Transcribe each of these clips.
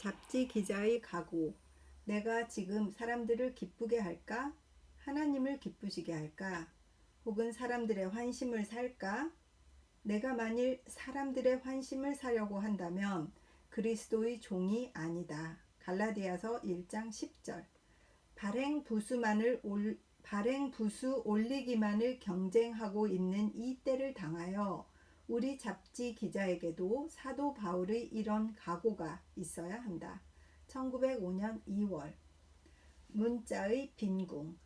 잡지 기자의 각오. 내가 지금 사람들을 기쁘게 할까? 하나님을 기쁘시게 할까? 혹은 사람들의 환심을 살까? 내가 만일 사람들의 환심을 사려고 한다면 그리스도의 종이 아니다. 갈라디아서 1장 10절. 발행부수 올리기만을 경쟁하고 있는 이 때를 당하여 우리 잡지 기자에게도 사도 바울의 이런 각오가 있어야 한다. 1905년 2월. 문자의 빈궁.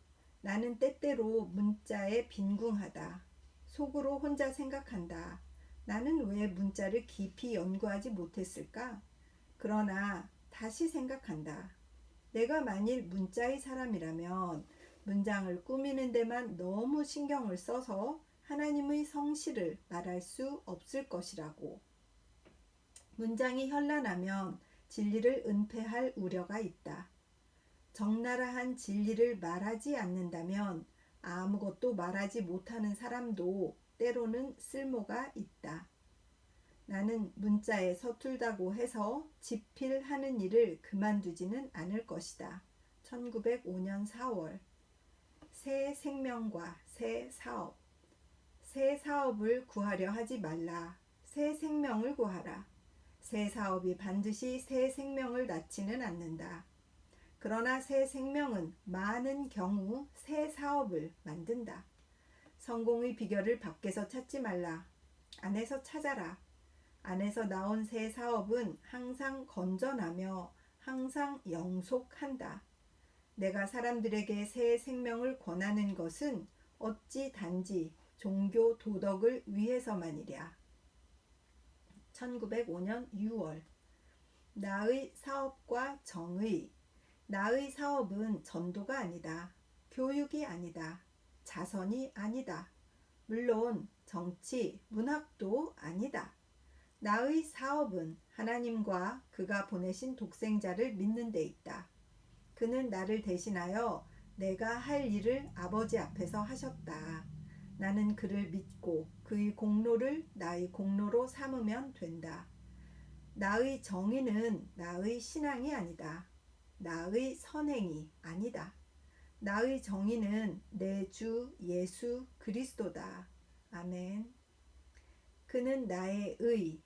나는 때때로 문자에 빈궁하다. 속으로 혼자 생각한다. 나는 왜 문자를 깊이 연구하지 못했을까? 그러나 다시 생각한다. 내가 만일 문자의 사람이라면 문장을 꾸미는 데만 너무 신경을 써서 하나님의 성실을 말할 수 없을 것이라고. 문장이 현란하면 진리를 은폐할 우려가 있다. 적나라한 진리를 말하지 않는다면 아무것도 말하지 못하는 사람도 때로는 쓸모가 있다. 나는 문자에 서툴다고 해서 집필하는 일을 그만두지는 않을 것이다. 1905년 4월. 새 생명과 새 사업. 새 사업을 구하려 하지 말라. 새 생명을 구하라. 새 사업이 반드시 새 생명을 낳지는 않는다. 그러나 새 생명은 많은 경우 새 사업을 만든다. 성공의 비결을 밖에서 찾지 말라. 안에서 찾아라. 안에서 나온 새 사업은 항상 건전하며 항상 영속한다. 내가 사람들에게 새 생명을 권하는 것은 어찌 단지 종교 도덕을 위해서만이랴. 1905년 6월. 나의 사업과 정의. 나의 사업은 전도가 아니다. 교육이 아니다. 자선이 아니다. 물론 정치, 문학도 아니다. 나의 사업은 하나님과 그가 보내신 독생자를 믿는 데 있다. 그는 나를 대신하여 내가 할 일을 아버지 앞에서 하셨다. 나는 그를 믿고 그의 공로를 나의 공로로 삼으면 된다. 나의 정의는 나의 신앙이 아니다. 나의 선행이 아니다. 나의 정의는 내 주 예수 그리스도다. 아멘. 그는 나의 의,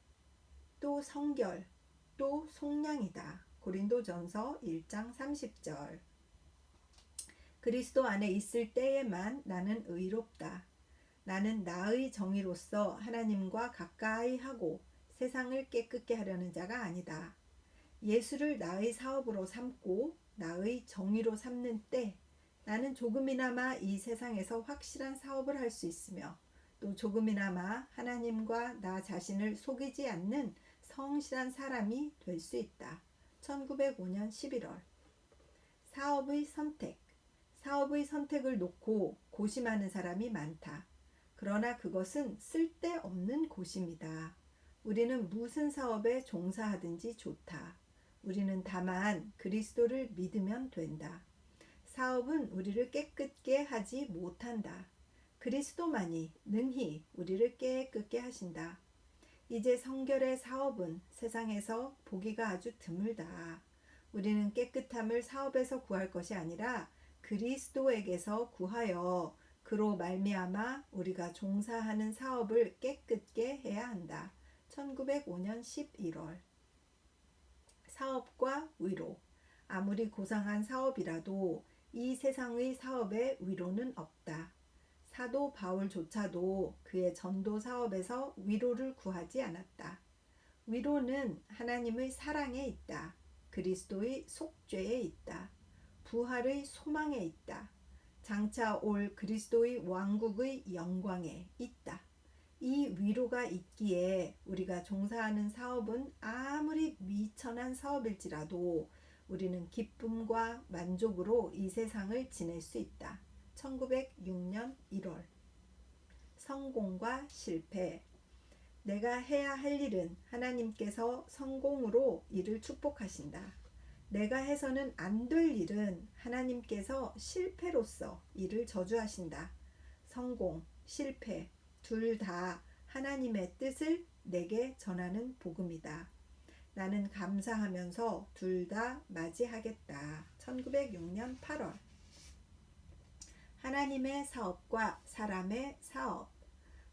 또 성결, 또 속량이다. 고린도전서 1장 30절. 그리스도 안에 있을 때에만 나는 의롭다. 나는 나의 정의로서 하나님과 가까이 하고 세상을 깨끗게 하려는 자가 아니다. 예수를 나의 사업으로 삼고 나의 정의로 삼는 때 나는 조금이나마 이 세상에서 확실한 사업을 할 수 있으며 또 조금이나마 하나님과 나 자신을 속이지 않는 성실한 사람이 될 수 있다. 1905년 11월. 사업의 선택. 사업의 선택을 놓고 고심하는 사람이 많다. 그러나 그것은 쓸데없는 고심이다. 우리는 무슨 사업에 종사하든지 좋다. 우리는 다만 그리스도를 믿으면 된다. 사업은 우리를 깨끗게 하지 못한다. 그리스도만이 능히 우리를 깨끗게 하신다. 이제 성결의 사업은 세상에서 보기가 아주 드물다. 우리는 깨끗함을 사업에서 구할 것이 아니라 그리스도에게서 구하여 그로 말미암아 우리가 종사하는 사업을 깨끗게 해야 한다. 1905년 11월. 사업과 위로. 아무리 고상한 사업이라도 이 세상의 사업에 위로는 없다. 사도 바울조차도 그의 전도 사업에서 위로를 구하지 않았다. 위로는 하나님의 사랑에 있다. 그리스도의 속죄에 있다. 부활의 소망에 있다. 장차 올 그리스도의 왕국의 영광에 있다. 이 위로가 있기에 우리가 종사하는 사업은 아무리 미천한 사업일지라도 우리는 기쁨과 만족으로 이 세상을 지낼 수 있다. 1906년 1월. 성공과 실패. 내가 해야 할 일은 하나님께서 성공으로 이를 축복하신다. 내가 해서는 안 될 일은 하나님께서 실패로서 이를 저주하신다. 성공, 실패 둘 다 하나님의 뜻을 내게 전하는 복음이다. 나는 감사하면서 둘 다 맞이하겠다. 1906년 8월. 하나님의 사업과 사람의 사업.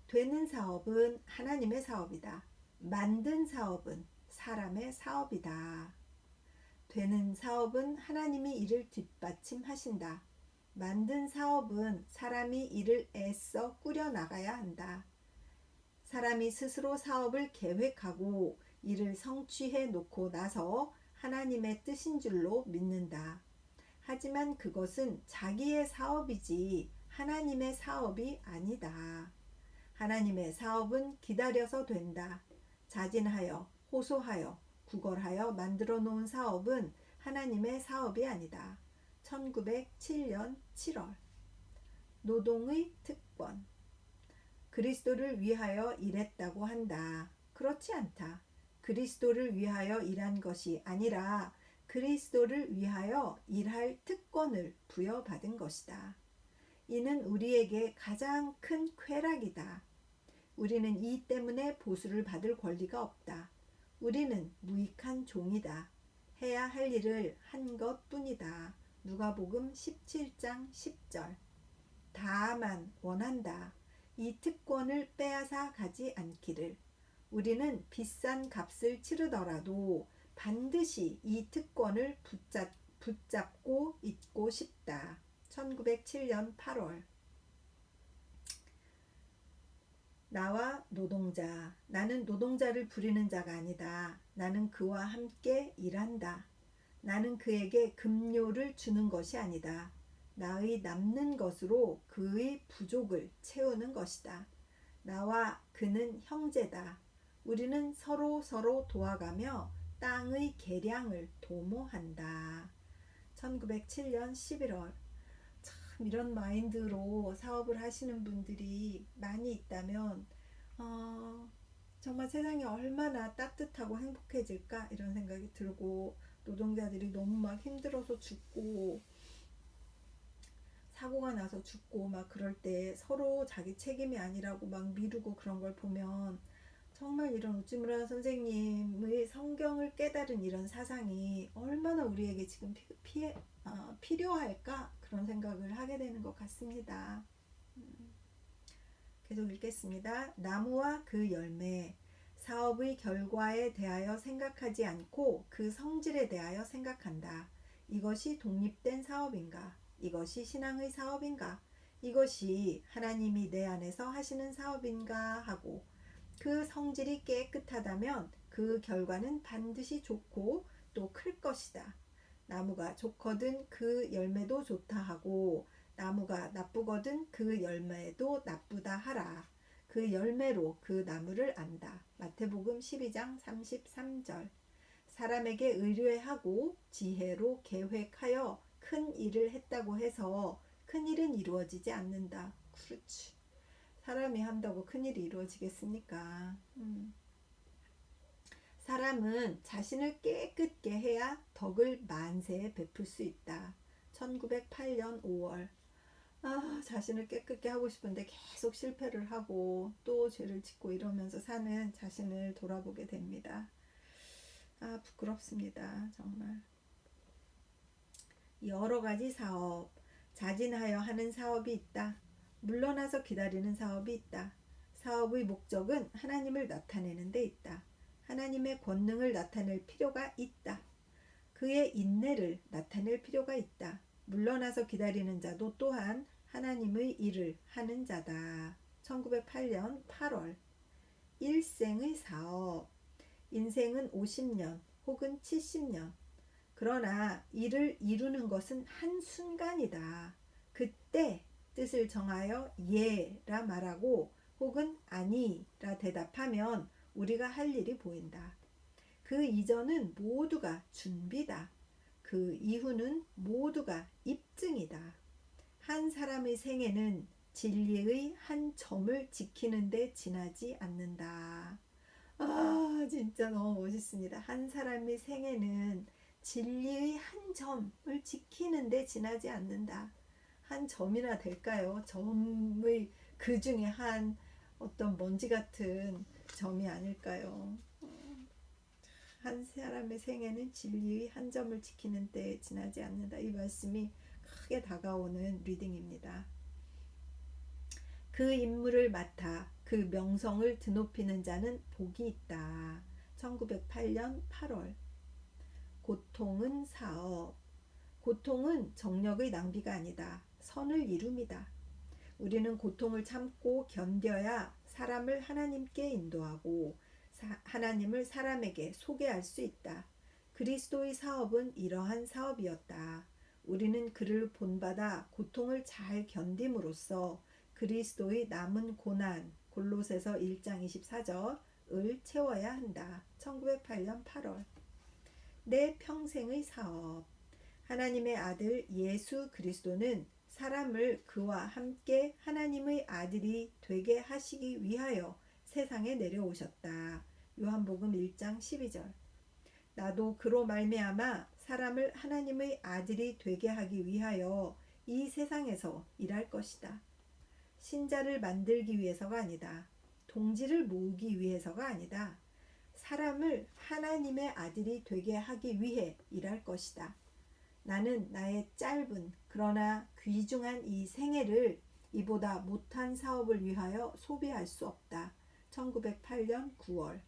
되는 사업은 하나님의 사업이다. 만든 사업은 사람의 사업이다. 되는 사업은 하나님이 이를 뒷받침하신다. 만든 사업은 사람이 이를 애써 꾸려나가야 한다. 사람이 스스로 사업을 계획하고 이를 성취해 놓고 나서 하나님의 뜻인 줄로 믿는다. 하지만 그것은 자기의 사업이지 하나님의 사업이 아니다. 하나님의 사업은 기다려서 된다. 자진하여, 호소하여, 구걸하여 만들어 놓은 사업은 하나님의 사업이 아니다. 1907년 7월. 노동의 특권. 그리스도를 위하여 일했다고 한다. 그렇지 않다. 그리스도를 위하여 일한 것이 아니라 그리스도를 위하여 일할 특권을 부여받은 것이다. 이는 우리에게 가장 큰 쾌락이다. 우리는 이 때문에 보수를 받을 권리가 없다. 우리는 무익한 종이다. 해야 할 일을 한 것뿐이다. 누가복음 17장 10절. 다만 원한다. 이 특권을 빼앗아 가지 않기를. 우리는 비싼 값을 치르더라도 반드시 이 특권을 붙잡고 있고 싶다. 1907년 8월. 나와 노동자. 나는 노동자를 부리는 자가 아니다. 나는 그와 함께 일한다. 나는 그에게 급료를 주는 것이 아니다. 나의 남는 것으로 그의 부족을 채우는 것이다. 나와 그는 형제다. 우리는 서로 도와가며 땅의 계량을 도모한다. 1907년 11월. 참 이런 마인드로 사업을 하시는 분들이 많이 있다면 정말 세상이 얼마나 따뜻하고 행복해질까 이런 생각이 들고, 노동자들이 너무 막 힘들어서 죽고 사고가 나서 죽고 막 그럴 때 서로 자기 책임이 아니라고 막 미루고 그런 걸 보면 정말 이런 우찌무라 선생님의 성경을 깨달은 이런 사상이 얼마나 우리에게 지금 필요할까 그런 생각을 하게 되는 것 같습니다. 계속 읽겠습니다. 나무와 그 열매. 사업의 결과에 대하여 생각하지 않고 그 성질에 대하여 생각한다. 이것이 독립된 사업인가? 이것이 신앙의 사업인가? 이것이 하나님이 내 안에서 하시는 사업인가 하고, 그 성질이 깨끗하다면 그 결과는 반드시 좋고 또 클 것이다. 나무가 좋거든 그 열매도 좋다 하고, 나무가 나쁘거든 그 열매도 나쁘다 하라. 그 열매로 그 나무를 안다. 마태복음 12장 33절. 사람에게 의뢰하고 지혜로 계획하여 큰 일을 했다고 해서 큰 일은 이루어지지 않는다. 그렇지. 사람이 한다고 큰 일이 이루어지겠습니까? 사람은 자신을 깨끗게 해야 덕을 만세에 베풀 수 있다. 1908년 5월. 자신을 깨끗게 하고 싶은데 계속 실패를 하고 또 죄를 짓고 이러면서 사는 자신을 돌아보게 됩니다. 부끄럽습니다. 정말. 여러 가지 사업, 자진하여 하는 사업이 있다. 물러나서 기다리는 사업이 있다. 사업의 목적은 하나님을 나타내는 데 있다. 하나님의 권능을 나타낼 필요가 있다. 그의 인내를 나타낼 필요가 있다. 물러나서 기다리는 자도 또한 하나님의 일을 하는 자다. 1908년 8월. 일생의 사업. 인생은 50년 혹은 70년. 그러나 이를 이루는 것은 한순간이다. 그때 뜻을 정하여 예라 말하고 혹은 아니라 대답하면 우리가 할 일이 보인다. 그 이전은 모두가 준비다. 그 이후는 모두가 입증이다. 한 사람의 생애는 진리의 한 점을 지키는 데 지나지 않는다. 진짜 너무 멋있습니다. 한 사람의 생애는 진리의 한 점을 지키는 데 지나지 않는다. 한 점이나 될까요? 점의 그 중에 한 어떤 먼지 같은 점이 아닐까요? 한 사람의 생애는 진리의 한 점을 지키는 때 지나지 않는다. 이 말씀이 크게 다가오는 리딩입니다. 그 임무를 맡아 그 명성을 드높이는 자는 복이 있다. 1908년 8월. 고통은 사업. 고통은 정력의 낭비가 아니다. 선을 이룸이다. 우리는 고통을 참고 견뎌야 사람을 하나님께 인도하고 하나님을 사람에게 소개할 수 있다. 그리스도의 사업은 이러한 사업이었다. 우리는 그를 본받아 고통을 잘 견딤으로써 그리스도의 남은 고난 골로새서 1장 24절을 채워야 한다. 1908년 8월. 내 평생의 사업. 하나님의 아들 예수 그리스도는 사람을 그와 함께 하나님의 아들이 되게 하시기 위하여 세상에 내려오셨다. 요한복음 1장 12절. 나도 그로 말미암아 사람을 하나님의 아들이 되게 하기 위하여 이 세상에서 일할 것이다. 신자를 만들기 위해서가 아니다. 동지를 모으기 위해서가 아니다. 사람을 하나님의 아들이 되게 하기 위해 일할 것이다. 나는 나의 짧은 그러나 귀중한 이 생애를 이보다 못한 사업을 위하여 소비할 수 없다. 1908년 9월.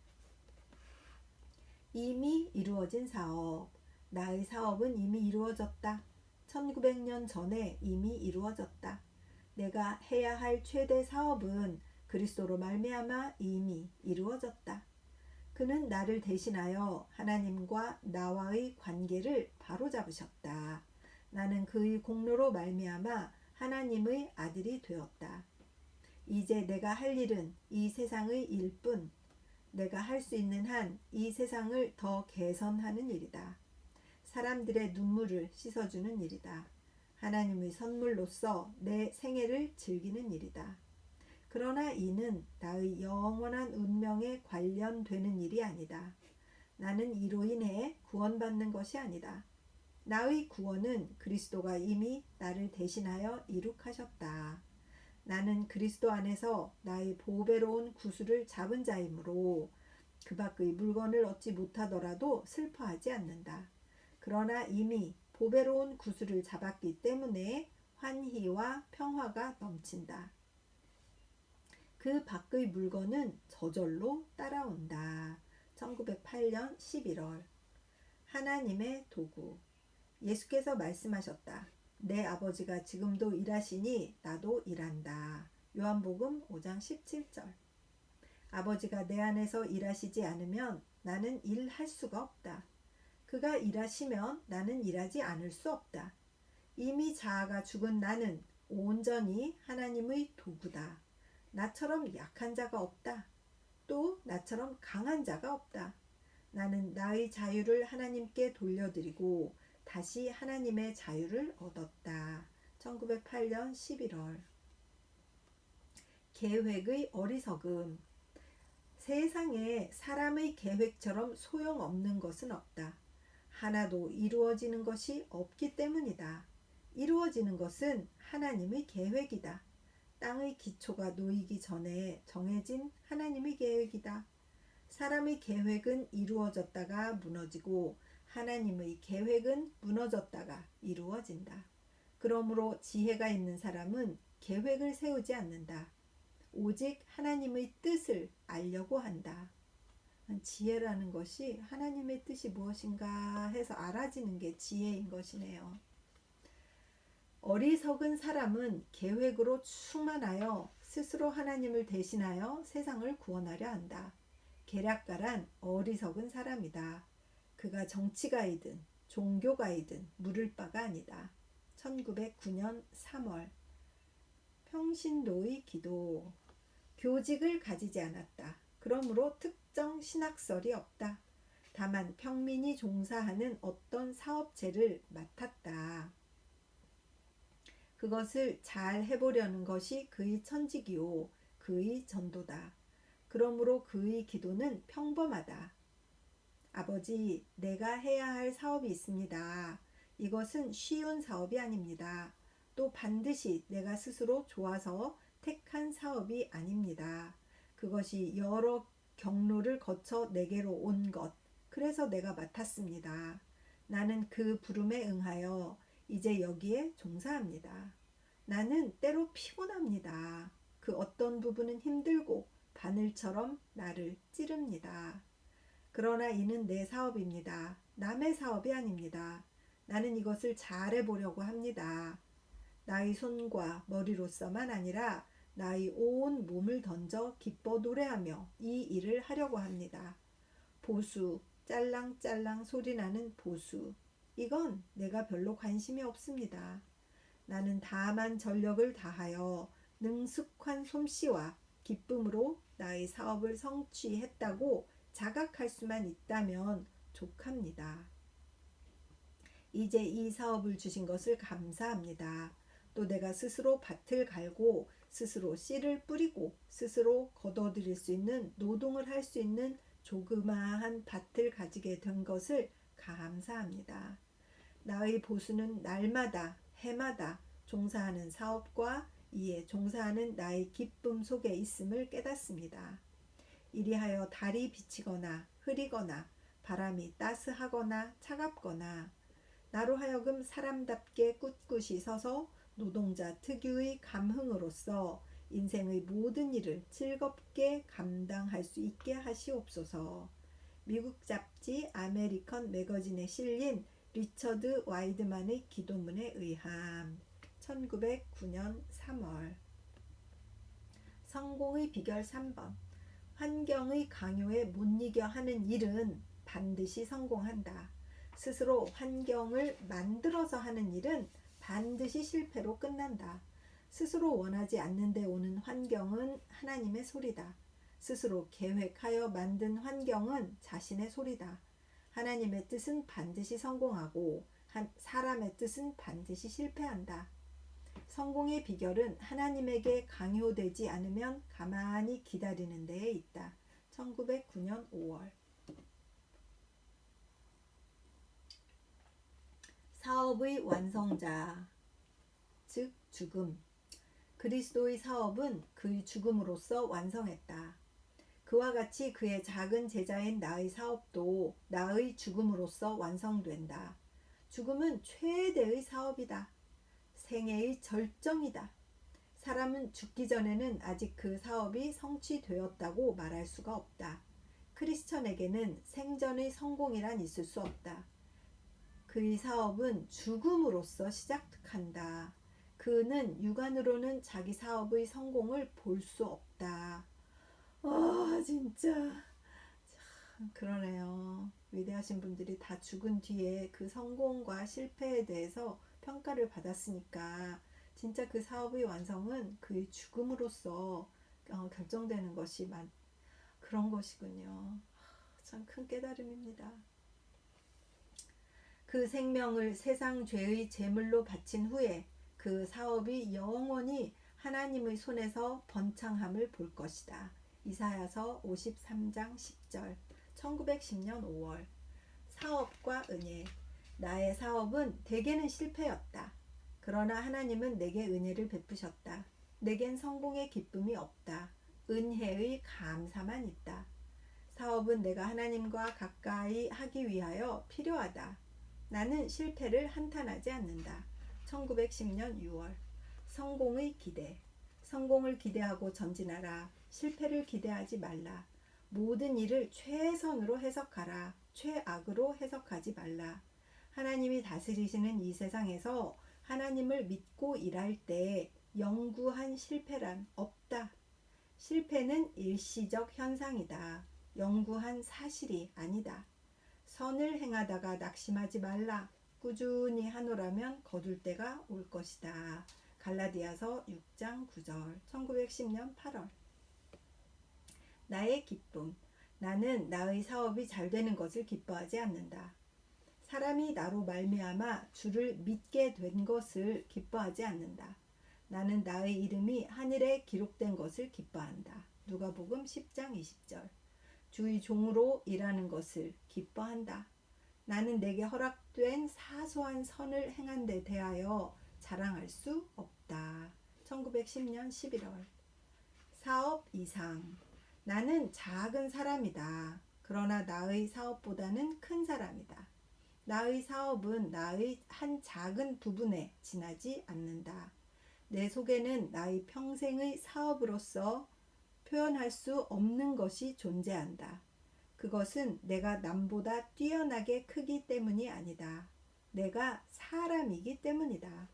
이미 이루어진 사업. 나의 사업은 이미 이루어졌다. 1900년 전에 이미 이루어졌다. 내가 해야 할 최대 사업은 그리스도로 말미암아 이미 이루어졌다. 그는 나를 대신하여 하나님과 나와의 관계를 바로잡으셨다. 나는 그의 공로로 말미암아 하나님의 아들이 되었다. 이제 내가 할 일은 이 세상의 일뿐, 내가 할 수 있는 한 이 세상을 더 개선하는 일이다. 사람들의 눈물을 씻어주는 일이다. 하나님의 선물로서 내 생애를 즐기는 일이다. 그러나 이는 나의 영원한 운명에 관련되는 일이 아니다. 나는 이로 인해 구원받는 것이 아니다. 나의 구원은 그리스도가 이미 나를 대신하여 이룩하셨다. 나는 그리스도 안에서 나의 보배로운 구수를 잡은 자이므로 그 밖의 물건을 얻지 못하더라도 슬퍼하지 않는다. 그러나 이미 보배로운 구수를 잡았기 때문에 환희와 평화가 넘친다. 그 밖의 물건은 저절로 따라온다. 1908년 11월. 하나님의 도구. 예수께서 말씀하셨다. 내 아버지가 지금도 일하시니 나도 일한다. 요한복음 5장 17절. 아버지가 내 안에서 일하시지 않으면 나는 일할 수가 없다. 그가 일하시면 나는 일하지 않을 수 없다. 이미 자아가 죽은 나는 온전히 하나님의 도구다. 나처럼 약한 자가 없다. 또 나처럼 강한 자가 없다. 나는 나의 자유를 하나님께 돌려드리고 다시 하나님의 자유를 얻었다. 1908년 11월. 계획의 어리석음. 세상에 사람의 계획처럼 소용없는 것은 없다. 하나도 이루어지는 것이 없기 때문이다. 이루어지는 것은 하나님의 계획이다. 땅의 기초가 놓이기 전에 정해진 하나님의 계획이다. 사람의 계획은 이루어졌다가 무너지고 하나님의 계획은 무너졌다가 이루어진다. 그러므로 지혜가 있는 사람은 계획을 세우지 않는다. 오직 하나님의 뜻을 알려고 한다. 지혜라는 것이 하나님의 뜻이 무엇인가 해서 알아지는 게 지혜인 것이네요. 어리석은 사람은 계획으로 충만하여 스스로 하나님을 대신하여 세상을 구원하려 한다. 계략가란 어리석은 사람이다. 그가 정치가이든 종교가이든 물을 바가 아니다. 1909년 3월. 평신도의 기도. 교직을 가지지 않았다. 그러므로 특정 신학설이 없다. 다만 평민이 종사하는 어떤 사업체를 맡았다. 그것을 잘 해보려는 것이 그의 천직이요 그의 전도다. 그러므로 그의 기도는 평범하다. 아버지, 내가 해야 할 사업이 있습니다. 이것은 쉬운 사업이 아닙니다. 또 반드시 내가 스스로 좋아서 택한 사업이 아닙니다. 그것이 여러 경로를 거쳐 내게로 온 것, 그래서 내가 맡았습니다. 나는 그 부름에 응하여 이제 여기에 종사합니다. 나는 때로 피곤합니다. 그 어떤 부분은 힘들고 바늘처럼 나를 찌릅니다. 그러나 이는 내 사업입니다. 남의 사업이 아닙니다. 나는 이것을 잘해보려고 합니다. 나의 손과 머리로서만 아니라 나의 온 몸을 던져 기뻐 노래하며 이 일을 하려고 합니다. 보수, 짤랑짤랑 소리나는 보수. 이건 내가 별로 관심이 없습니다. 나는 다만 전력을 다하여 능숙한 솜씨와 기쁨으로 나의 사업을 성취했다고 자각할 수만 있다면 족합니다. 이제 이 사업을 주신 것을 감사합니다. 또 내가 스스로 밭을 갈고 스스로 씨를 뿌리고 스스로 거둬들일 수 있는 노동을 할 수 있는 조그마한 밭을 가지게 된 것을 감사합니다. 나의 보수는 날마다 해마다 종사하는 사업과 이에 종사하는 나의 기쁨 속에 있음을 깨닫습니다. 이리하여 달이 비치거나 흐리거나 바람이 따스하거나 차갑거나 나로 하여금 사람답게 꿋꿋이 서서 노동자 특유의 감흥으로써 인생의 모든 일을 즐겁게 감당할 수 있게 하시옵소서. 미국 잡지 아메리컨 매거진에 실린 리처드 와이드만의 기도문에 의함. 1909년 3월. 성공의 비결 3번. 환경의 강요에 못 이겨 하는 일은 반드시 성공한다. 스스로 환경을 만들어서 하는 일은 반드시 실패로 끝난다. 스스로 원하지 않는데 오는 환경은 하나님의 소리다. 스스로 계획하여 만든 환경은 자신의 소리다. 하나님의 뜻은 반드시 성공하고 사람의 뜻은 반드시 실패한다. 성공의 비결은 하나님에게 강요되지 않으면 가만히 기다리는 데에 있다. 1909년 5월. 사업의 완성자, 즉 죽음. 그리스도의 사업은 그의 죽음으로써 완성했다. 그와 같이 그의 작은 제자인 나의 사업도 나의 죽음으로써 완성된다. 죽음은 최대의 사업이다. 생애의 절정이다. 사람은 죽기 전에는 아직 그 사업이 성취되었다고 말할 수가 없다. 크리스천에게는 생전의 성공이란 있을 수 없다. 그의 사업은 죽음으로써 시작한다. 그는 육안으로는 자기 사업의 성공을 볼 수 없다. 진짜 참 그러네요. 위대하신 분들이 다 죽은 뒤에 그 성공과 실패에 대해서 평가를 받았으니까 진짜 그 사업의 완성은 그의 죽음으로써 결정되는 것이 그런 것이군요. 참 큰 깨달음입니다. 그 생명을 세상 죄의 제물로 바친 후에 그 사업이 영원히 하나님의 손에서 번창함을 볼 것이다. 이사야서 53장 10절. 1910년 5월. 사업과 은혜. 나의 사업은 대개는 실패였다. 그러나 하나님은 내게 은혜를 베푸셨다. 내겐 성공의 기쁨이 없다. 은혜의 감사만 있다. 사업은 내가 하나님과 가까이 하기 위하여 필요하다. 나는 실패를 한탄하지 않는다. 1910년 6월. 성공의 기대. 성공을 기대하고 전진하라. 실패를 기대하지 말라. 모든 일을 최선으로 해석하라. 최악으로 해석하지 말라. 하나님이 다스리시는 이 세상에서 하나님을 믿고 일할 때 영구한 실패란 없다. 실패는 일시적 현상이다. 영구한 사실이 아니다. 선을 행하다가 낙심하지 말라. 꾸준히 하노라면 거둘 때가 올 것이다. 갈라디아서 6장 9절. 1910년 8월. 나의 기쁨. 나는 나의 사업이 잘 되는 것을 기뻐하지 않는다. 사람이 나로 말미암아 주를 믿게 된 것을 기뻐하지 않는다. 나는 나의 이름이 하늘에 기록된 것을 기뻐한다. 누가복음 10장 20절. 주의 종으로 일하는 것을 기뻐한다. 나는 내게 허락된 사소한 선을 행한 데 대하여 자랑할 수 없다. 1910년 11월. 사업 이상. 나는 작은 사람이다. 그러나 나의 사업보다는 큰 사람이다. 나의 사업은 나의 한 작은 부분에 지나지 않는다. 내 속에는 나의 평생의 사업으로서 표현할 수 없는 것이 존재한다. 그것은 내가 남보다 뛰어나게 크기 때문이 아니다. 내가 사람이기 때문이다.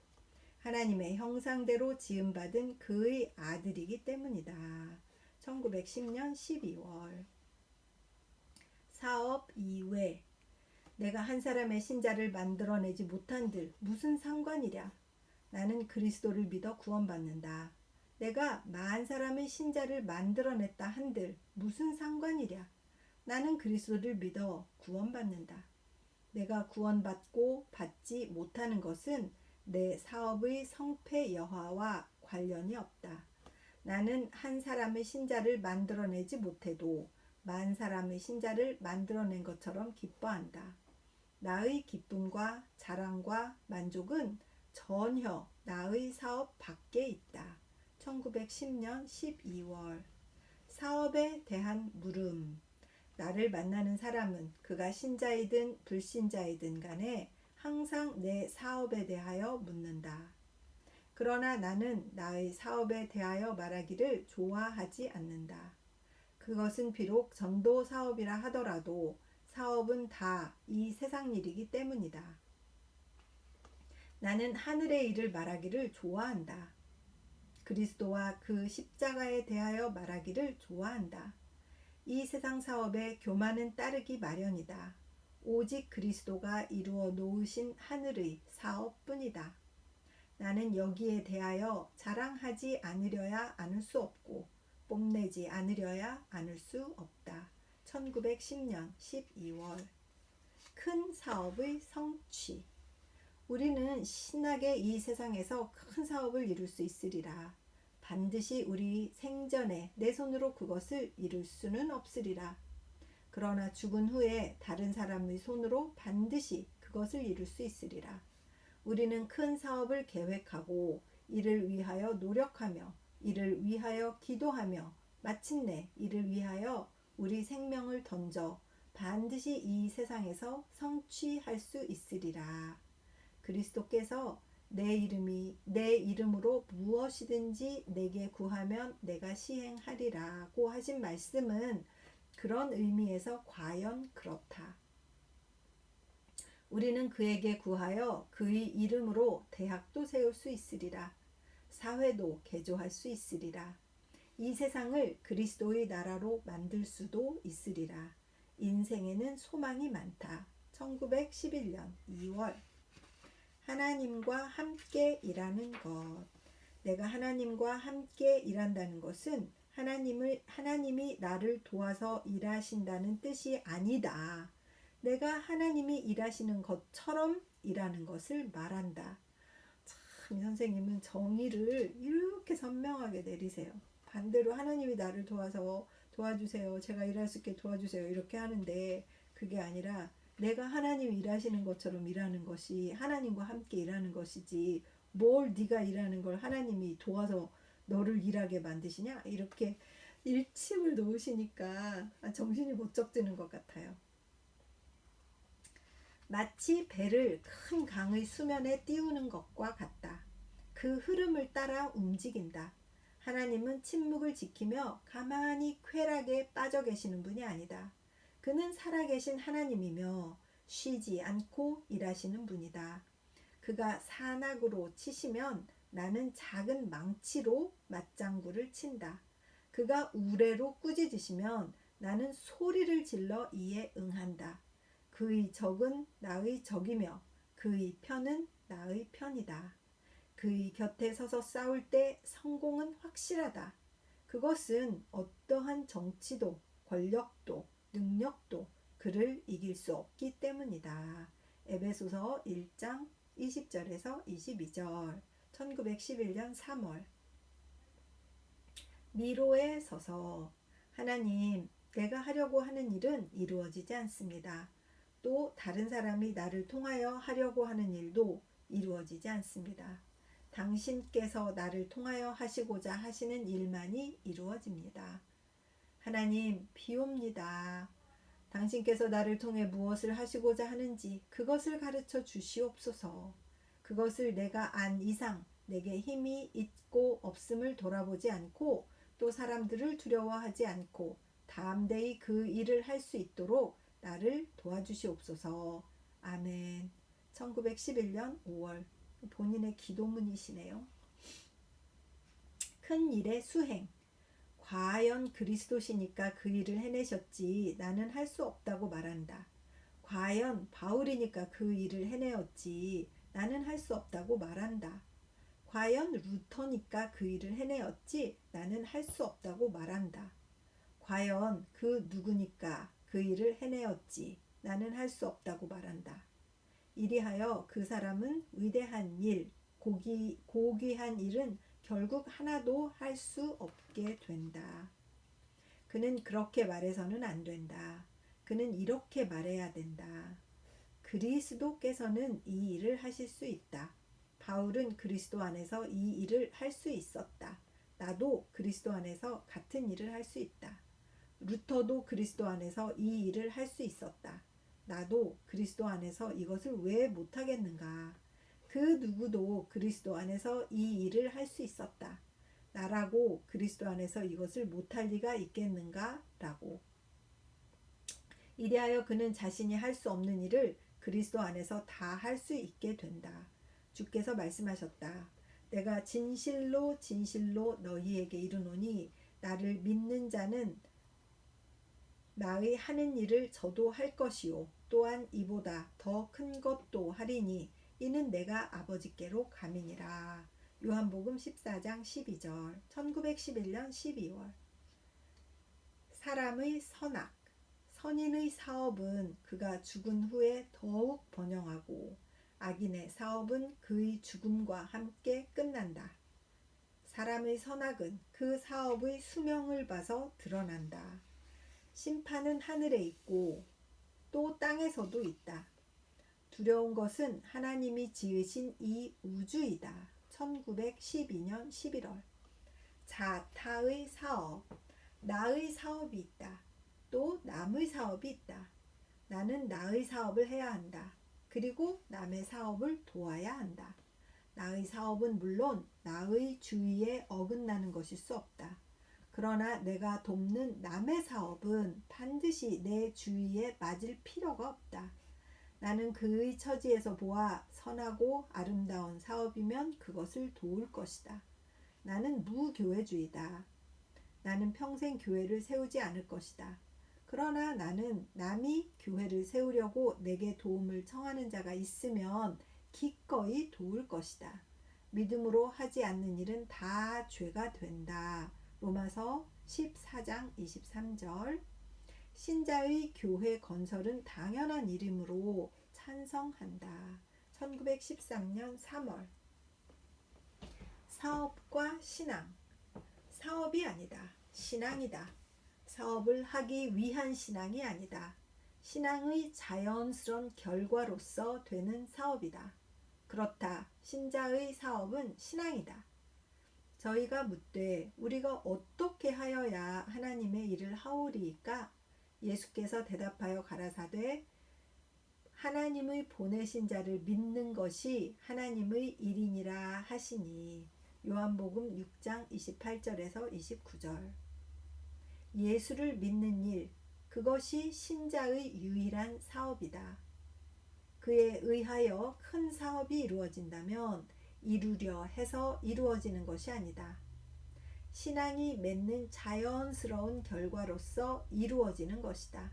하나님의 형상대로 지음받은 그의 아들이기 때문이다. 1910년 12월. 사업 이외. 내가 한 사람의 신자를 만들어내지 못한들 무슨 상관이랴. 나는 그리스도를 믿어 구원받는다. 내가 만 사람의 신자를 만들어냈다 한들 무슨 상관이랴. 나는 그리스도를 믿어 구원받는다. 내가 구원받고 받지 못하는 것은 내 사업의 성패 여하와 관련이 없다. 나는 한 사람의 신자를 만들어내지 못해도 만 사람의 신자를 만들어낸 것처럼 기뻐한다. 나의 기쁨과 자랑과 만족은 전혀 나의 사업 밖에 있다. 1910년 12월. 사업에 대한 물음. 나를 만나는 사람은 그가 신자이든 불신자이든 간에 항상 내 사업에 대하여 묻는다. 그러나 나는 나의 사업에 대하여 말하기를 좋아하지 않는다. 그것은 비록 전도 사업이라 하더라도 사업은 다 이 세상 일이기 때문이다. 나는 하늘의 일을 말하기를 좋아한다. 그리스도와 그 십자가에 대하여 말하기를 좋아한다. 이 세상 사업에 교만은 따르기 마련이다. 오직 그리스도가 이루어 놓으신 하늘의 사업뿐이다. 나는 여기에 대하여 자랑하지 않으려야 않을 수 없고 뽐내지 않으려야 않을 수 없다. 1910년 12월. 큰 사업의 성취. 우리는 신나게 이 세상에서 큰 사업을 이룰 수 있으리라. 반드시 우리 생전에 내 손으로 그것을 이룰 수는 없으리라. 그러나 죽은 후에 다른 사람의 손으로 반드시 그것을 이룰 수 있으리라. 우리는 큰 사업을 계획하고 이를 위하여 노력하며 이를 위하여 기도하며 마침내 이를 위하여 우리 생명을 던져 반드시 이 세상에서 성취할 수 있으리라. 그리스도께서 내 이름으로 무엇이든지 내게 구하면 내가 시행하리라고 하신 말씀은 그런 의미에서 과연 그렇다. 우리는 그에게 구하여 그의 이름으로 대학도 세울 수 있으리라. 사회도 개조할 수 있으리라. 이 세상을 그리스도의 나라로 만들 수도 있으리라. 인생에는 소망이 많다. 1911년 2월. 하나님과 함께 일하는 것. 내가 하나님과 함께 일한다는 것은 하나님이 나를 도와서 일하신다는 뜻이 아니다. 내가 하나님이 일하시는 것처럼 일하는 것을 말한다. 참, 이 선생님은 정의를 이렇게 선명하게 내리세요. 반대로 하나님이 나를 도와주세요. 제가 일할 수 있게 도와주세요. 이렇게 하는데 그게 아니라 내가 하나님이 일하시는 것처럼 일하는 것이 하나님과 함께 일하는 것이지 뭘 네가 일하는 걸 하나님이 도와서 너를 일하게 만드시냐? 이렇게 일침을 놓으시니까 정신이 번쩍 드는 것 같아요. 마치 배를 큰 강의 수면에 띄우는 것과 같다. 그 흐름을 따라 움직인다. 하나님은 침묵을 지키며 가만히 쾌락에 빠져 계시는 분이 아니다. 그는 살아계신 하나님이며 쉬지 않고 일하시는 분이다. 그가 산악으로 치시면 나는 작은 망치로 맞장구를 친다. 그가 우레로 꾸짖으시면 나는 소리를 질러 이에 응한다. 그의 적은 나의 적이며 그의 편은 나의 편이다. 그의 곁에 서서 싸울 때 성공은 확실하다. 그것은 어떠한 정치도 권력도 능력도 그를 이길 수 없기 때문이다. 에베소서 1장 20절에서 22절. 1911년 3월. 미로에 서서. 하나님, 내가 하려고 하는 일은 이루어지지 않습니다. 또 다른 사람이 나를 통하여 하려고 하는 일도 이루어지지 않습니다. 당신께서 나를 통하여 하시고자 하시는 일만이 이루어집니다. 하나님, 비 옵니다. 당신께서 나를 통해 무엇을 하시고자 하는지 그것을 가르쳐 주시옵소서. 그것을 내가 안 이상 내게 힘이 있고 없음을 돌아보지 않고 또 사람들을 두려워하지 않고 담대히 그 일을 할 수 있도록 나를 도와주시옵소서. 아멘. 1911년 5월 본인의 기도문이시네요. 큰 일의 수행. 과연 그리스도시니까 그 일을 해내셨지 나는 할 수 없다고 말한다. 과연 바울이니까 그 일을 해내었지 나는 할 수 없다고 말한다. 과연 루터니까 그 일을 해내었지 나는 할 수 없다고 말한다. 과연 그 누구니까 그 일을 해내었지 나는 할 수 없다고 말한다. 이리하여 그 사람은 위대한 일, 고귀한 일은 결국 하나도 할 수 없게 된다. 그는 그렇게 말해서는 안 된다. 그는 이렇게 말해야 된다. 그리스도께서는 이 일을 하실 수 있다. 바울은 그리스도 안에서 이 일을 할 수 있었다. 나도 그리스도 안에서 같은 일을 할 수 있다. 루터도 그리스도 안에서 이 일을 할 수 있었다. 나도 그리스도 안에서 이것을 왜 못하겠는가? 그 누구도 그리스도 안에서 이 일을 할 수 있었다. 나라고 그리스도 안에서 이것을 못할 리가 있겠는가? 라고. 이리하여 그는 자신이 할 수 없는 일을 그리스도 안에서 다 할 수 있게 된다. 주께서 말씀하셨다. 내가 진실로 진실로 너희에게 이르노니 나를 믿는 자는 나의 하는 일을 저도 할 것이요 또한 이보다 더 큰 것도 하리니 이는 내가 아버지께로 감이니라. 요한복음 14장 12절 1911년 12월. 사람의 선악. 선인의 사업은 그가 죽은 후에 더욱 번영하고 악인의 사업은 그의 죽음과 함께 끝난다. 사람의 선악은 그 사업의 수명을 봐서 드러난다. 심판은 하늘에 있고 또 땅에서도 있다. 두려운 것은 하나님이 지으신 이 우주이다. 1912년 11월. 자타의 사업. 나의 사업이 있다. 또 남의 사업이 있다. 나는 나의 사업을 해야 한다. 그리고 남의 사업을 도와야 한다. 나의 사업은 물론 나의 주의에 어긋나는 것일 수 없다. 그러나 내가 돕는 남의 사업은 반드시 내 주의에 맞을 필요가 없다. 나는 그의 처지에서 보아 선하고 아름다운 사업이면 그것을 도울 것이다. 나는 무교회주의다. 나는 평생 교회를 세우지 않을 것이다. 그러나 나는 남이 교회를 세우려고 내게 도움을 청하는 자가 있으면 기꺼이 도울 것이다. 믿음으로 하지 않는 일은 다 죄가 된다. 로마서 14장 23절. 신자의 교회 건설은 당연한 일이므로 찬성한다. 1913년 3월. 사업과 신앙. 사업이 아니다. 신앙이다. 사업을 하기 위한 신앙이 아니다. 신앙의 자연스러운 결과로서 되는 사업이다. 그렇다. 신자의 사업은 신앙이다. 저희가 묻되 우리가 어떻게 하여야 하나님의 일을 하오리이까? 예수께서 대답하여 가라사대 하나님의 보내신 자를 믿는 것이 하나님의 일이니라 하시니. 요한복음 6장 28절에서 29절. 예수를 믿는 일, 그것이 신자의 유일한 사업이다. 그에 의하여 큰 사업이 이루어진다면 이루려 해서 이루어지는 것이 아니다. 신앙이 맺는 자연스러운 결과로서 이루어지는 것이다.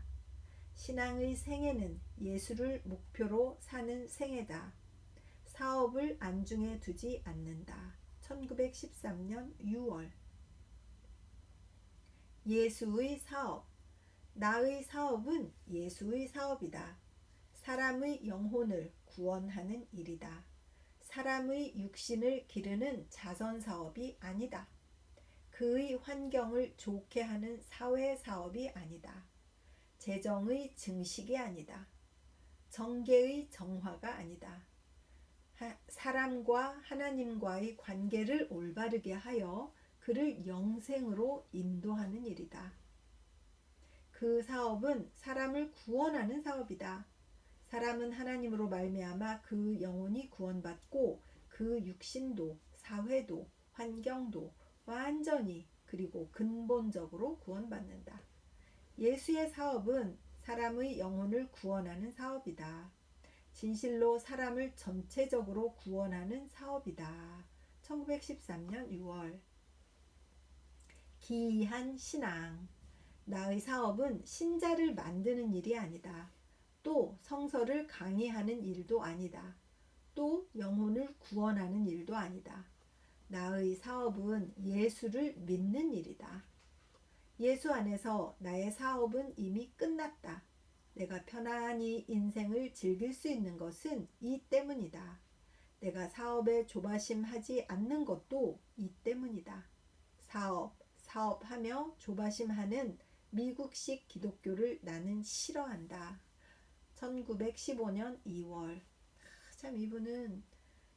신앙의 생애는 예수를 목표로 사는 생애다. 사업을 안중에 두지 않는다. 1913년 6월. 예수의 사업. 나의 사업은 예수의 사업이다. 사람의 영혼을 구원하는 일이다. 사람의 육신을 기르는 자선 사업이 아니다. 그의 환경을 좋게 하는 사회 사업이 아니다. 재정의 증식이 아니다. 정계의 정화가 아니다. 사람과 하나님과의 관계를 올바르게 하여 그를 영생으로 인도하는 일이다. 그 사업은 사람을 구원하는 사업이다. 사람은 하나님으로 말미암아 그 영혼이 구원받고 그 육신도 사회도 환경도 완전히 그리고 근본적으로 구원받는다. 예수의 사업은 사람의 영혼을 구원하는 사업이다. 진실로 사람을 전체적으로 구원하는 사업이다. 1913년 6월. 기이한 신앙. 나의 사업은 신자를 만드는 일이 아니다. 또 성서를 강의하는 일도 아니다. 또 영혼을 구원하는 일도 아니다. 나의 사업은 예수를 믿는 일이다. 예수 안에서 나의 사업은 이미 끝났다. 내가 편안히 인생을 즐길 수 있는 것은 이 때문이다. 내가 사업에 조바심하지 않는 것도 이 때문이다. 사업하며 조바심하는 미국식 기독교를 나는 싫어한다. 1915년 2월. 참 이분은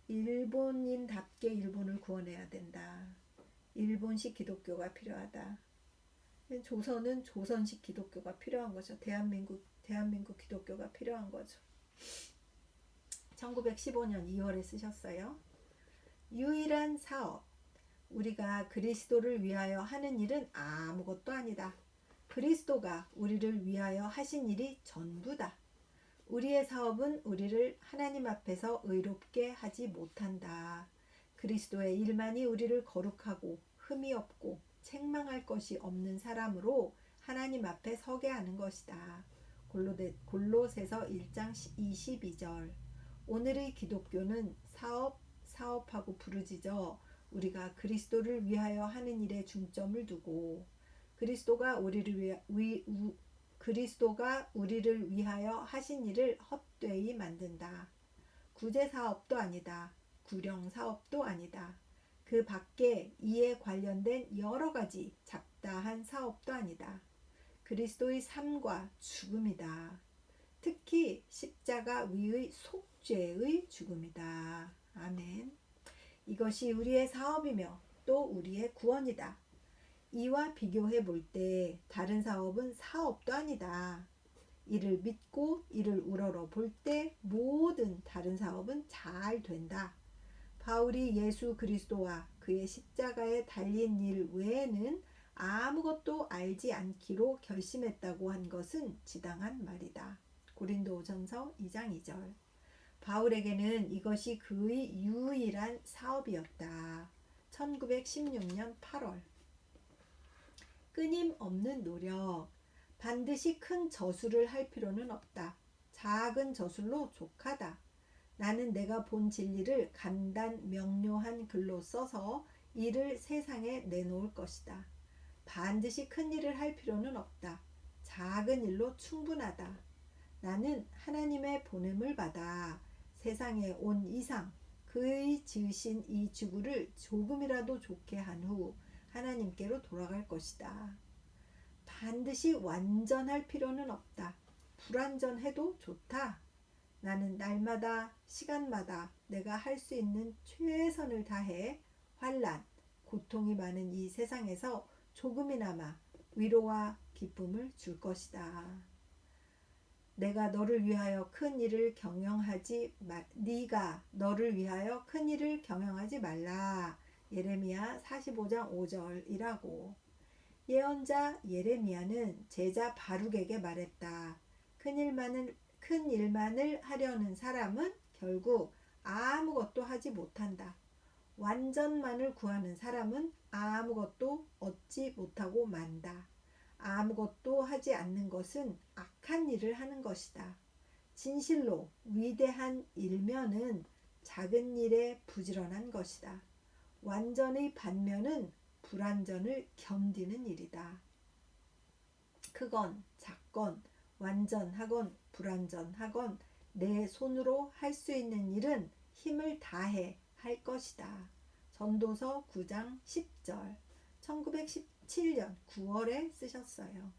일본인답게 일본을 구원해야 된다. 일본식 기독교가 필요하다. 조선은 조선식 기독교가 필요한 거죠. 대한민국 기독교가 필요한 거죠. 1915년 2월에 쓰셨어요. 유일한 사업. 우리가 그리스도를 위하여 하는 일은 아무것도 아니다. 그리스도가 우리를 위하여 하신 일이 전부다. 우리의 사업은 우리를 하나님 앞에서 의롭게 하지 못한다. 그리스도의 일만이 우리를 거룩하고 흠이 없고 책망할 것이 없는 사람으로 하나님 앞에 서게 하는 것이다. 골로새서 1장 22절. 오늘의 기독교는 사업하고 부르짖어 우리가 그리스도를 위하여 하는 일에 중점을 두고 그리스도가 우리를 위하여 하신 일을 헛되이 만든다. 구제 사업도 아니다. 구령 사업도 아니다. 그 밖에 이에 관련된 여러 가지 잡다한 사업도 아니다. 그리스도의 삶과 죽음이다. 특히 십자가 위의 속죄의 죽음이다. 아멘. 이것이 우리의 사업이며 또 우리의 구원이다. 이와 비교해 볼 때 다른 사업은 사업도 아니다. 이를 믿고 이를 우러러 볼 때 모든 다른 사업은 잘 된다. 바울이 예수 그리스도와 그의 십자가에 달린 일 외에는 아무것도 알지 않기로 결심했다고 한 것은 지당한 말이다. 고린도전서 2장 2절. 바울에게는 이것이 그의 유일한 사업이었다. 1916년 8월. 끊임없는 노력. 반드시 큰 저술을 할 필요는 없다. 작은 저술로 족하다. 나는 내가 본 진리를 간단 명료한 글로 써서 이를 세상에 내놓을 것이다. 반드시 큰 일을 할 필요는 없다. 작은 일로 충분하다. 나는 하나님의 보냄을 받아 세상에 온 이상 그의 지으신 이 지구를 조금이라도 좋게 한 후 하나님께로 돌아갈 것이다. 반드시 완전할 필요는 없다. 불완전해도 좋다. 나는 날마다 시간마다 내가 할 수 있는 최선을 다해 환난, 고통이 많은 이 세상에서 조금이나마 위로와 기쁨을 줄 것이다. 네가 너를 위하여 큰 일을 경영하지 말라. 예레미야 45장 5절이라고. 예언자 예레미야는 제자 바룩에게 말했다. 큰 일만을 하려는 사람은 결국 아무것도 하지 못한다. 완전만을 구하는 사람은 아무것도 얻지 못하고 만다. 아무것도 하지 않는 것은 악한 일을 하는 것이다. 진실로 위대한 일면은 작은 일에 부지런한 것이다. 완전의 반면은 불완전을 견디는 일이다. 크건 작건 완전하건 불완전하건 내 손으로 할 수 있는 일은 힘을 다해 할 것이다. 전도서 9장 10절. 1917년 9월에 쓰셨어요.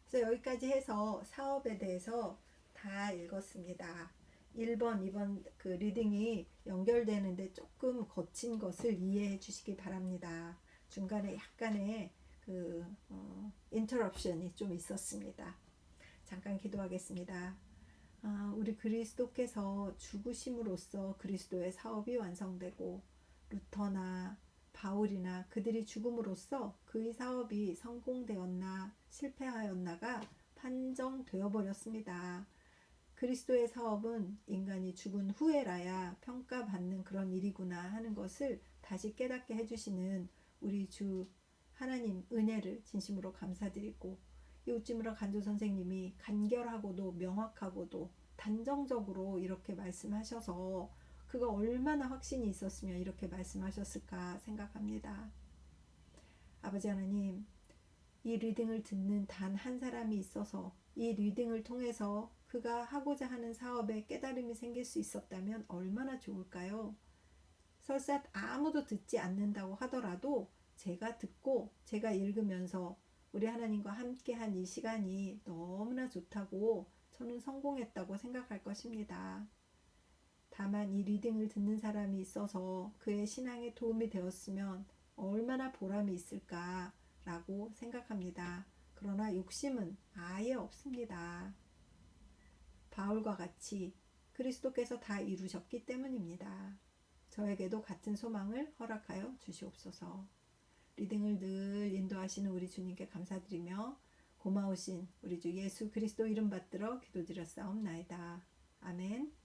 그래서 여기까지 해서 사업에 대해서 다 읽었습니다. 1번, 2번 그 리딩이 연결되는데 조금 거친 것을 이해해 주시기 바랍니다. 중간에 약간의 인터럽션이 좀 있었습니다. 잠깐 기도하겠습니다. 우리 그리스도께서 죽으심으로써 그리스도의 사업이 완성되고 루터나 바울이나 그들이 죽음으로써 그의 사업이 성공되었나 실패하였나가 판정되어 버렸습니다. 그리스도의 사업은 인간이 죽은 후에라야 평가받는 그런 일이구나 하는 것을 다시 깨닫게 해주시는 우리 주 하나님 은혜를 진심으로 감사드리고, 이웃지무라 간조 선생님이 간결하고도 명확하고도 단정적으로 이렇게 말씀하셔서 그가 얼마나 확신이 있었으면 이렇게 말씀하셨을까 생각합니다. 아버지 하나님, 이 리딩을 듣는 단 한 사람이 있어서 이 리딩을 통해서 그가 하고자 하는 사업에 깨달음이 생길 수 있었다면 얼마나 좋을까요? 설사 아무도 듣지 않는다고 하더라도 제가 듣고 제가 읽으면서 우리 하나님과 함께한 이 시간이 너무나 좋다고 저는 성공했다고 생각할 것입니다. 다만 이 리딩을 듣는 사람이 있어서 그의 신앙에 도움이 되었으면 얼마나 보람이 있을까라고 생각합니다. 그러나 욕심은 아예 없습니다. 바울과 같이 그리스도께서 다 이루셨기 때문입니다. 저에게도 같은 소망을 허락하여 주시옵소서. 리딩을 늘 인도하시는 우리 주님께 감사드리며 고마우신 우리 주 예수 그리스도 이름 받들어 기도드렸사옵나이다. 아멘.